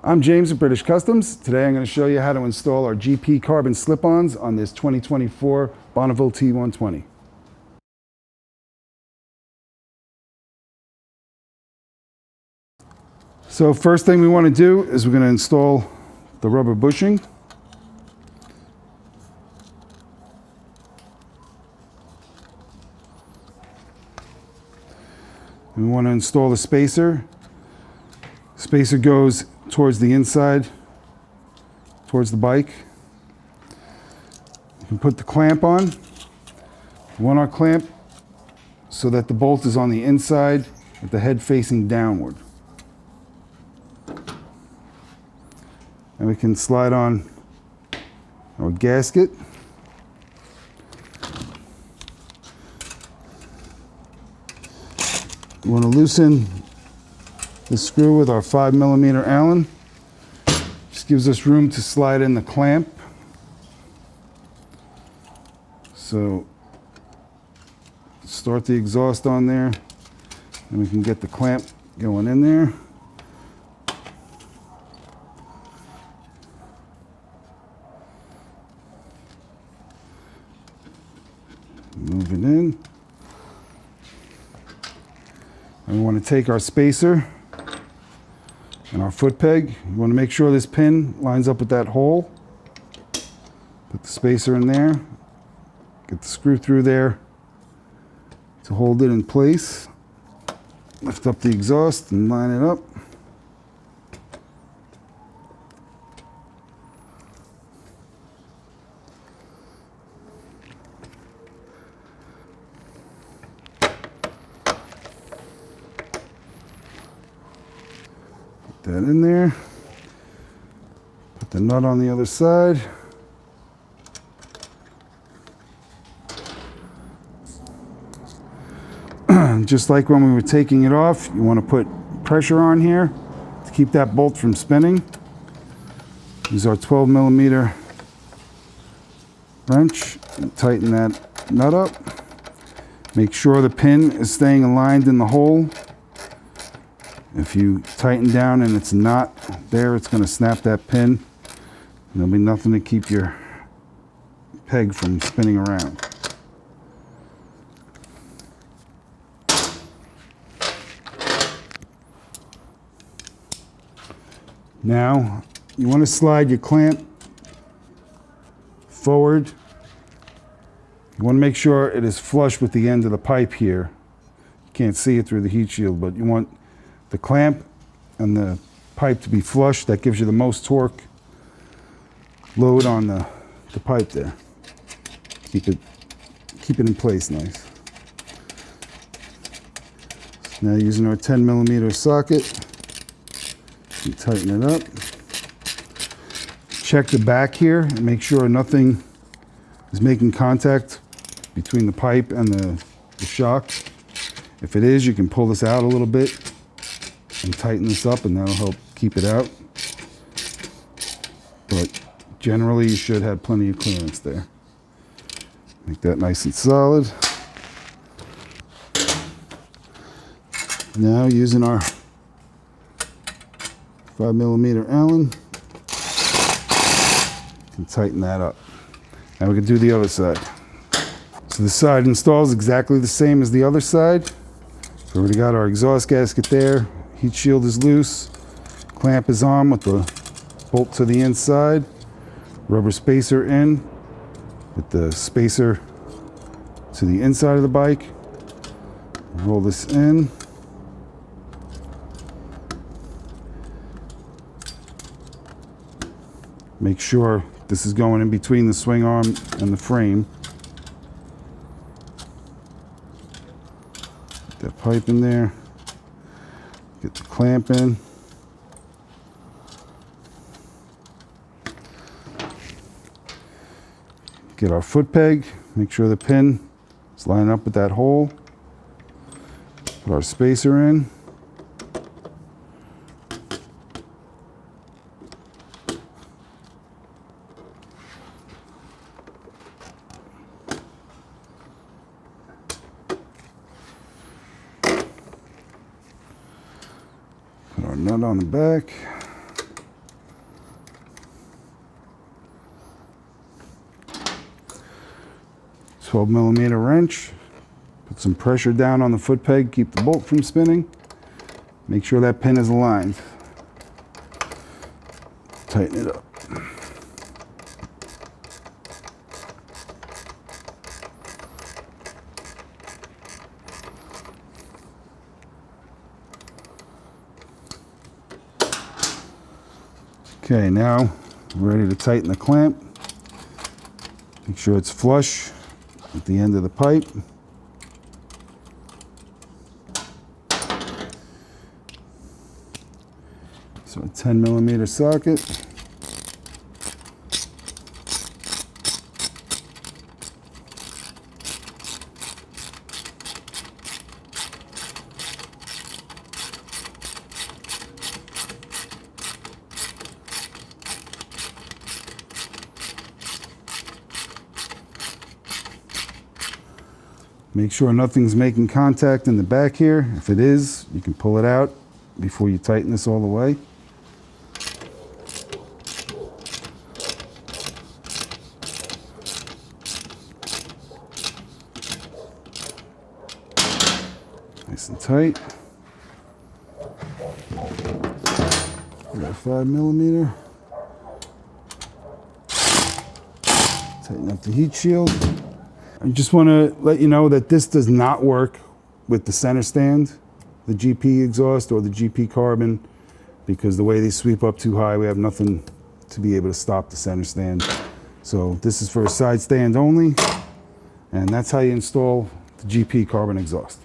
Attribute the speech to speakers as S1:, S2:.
S1: I'm James at British Customs. Today I'm going to show you how to install our GP carbon slip-ons on this 2024 Bonneville T120. So first thing we want to do is we're going to install the rubber bushing. And we want to install the spacer. Spacer goes towards the inside, towards the bike. You can put the clamp on. You want our clamp so that the bolt is on the inside with the head facing downward. And we can slide on our gasket. We want to loosen the screw with our 5mm Allen. Just gives us room to slide in the clamp. So start the exhaust on there, and we can get the clamp going in there. Move it in. And we want to take our spacer and our foot peg. You want to make sure this pin lines up with that hole. Put the spacer in there. Get the screw through there to hold it in place. Lift up the exhaust and line it up. Put that in there. Put the nut on the other side. Just like when we were taking it off, you want to put pressure on here to keep that bolt from spinning. Use our 12mm wrench and tighten that nut up. Make sure the pin is staying aligned in the hole. If you tighten down and it's not there, it's going to snap that pin. And there'll be nothing to keep your peg from spinning around. Now, you want to slide your clamp forward. You want to make sure it is flush with the end of the pipe here. You can't see it through the heat shield, but you want the clamp and the pipe to be flush. That gives you the most torque load on the pipe there. Keep it in place nice. So now using our 10mm socket, and tighten it up. Check the back here and make sure nothing is making contact between the pipe and the shock. If it is, you can pull this out a little bit and tighten this up, and that'll help keep it out. But generally, you should have plenty of clearance there. Make that nice and solid. Now, using our 5mm Allen, and tighten that up. Now we can do the other side. So the side installs exactly the same as the other side. So we already got our exhaust gasket there. Heat shield is loose. Clamp is on with the bolt to the inside. Rubber spacer in with the spacer to the inside of the bike. Roll this in. Make sure this is going in between the swing arm and the frame. Get that pipe in there. Get the clamp in. Get our foot peg. Make sure the pin is lining up with that hole. Put our spacer in. Put our nut on the back. 12mm wrench. Put some pressure down on the foot peg, keep the bolt from spinning. Make sure that pin is aligned. Tighten it up. Okay, now we're ready to tighten the clamp. Make sure it's flush at the end of the pipe. So a 10mm socket. Make sure nothing's making contact in the back here. If it is, you can pull it out before you tighten this all the way. Nice and tight. We got a 5mm. Tighten up the heat shield. I just want to let you know that this does not work with the center stand, the GP exhaust or the GP carbon, because the way they sweep up too high, we have nothing to be able to stop the center stand. So this is for a side stand only, and that's how you install the GP carbon exhaust.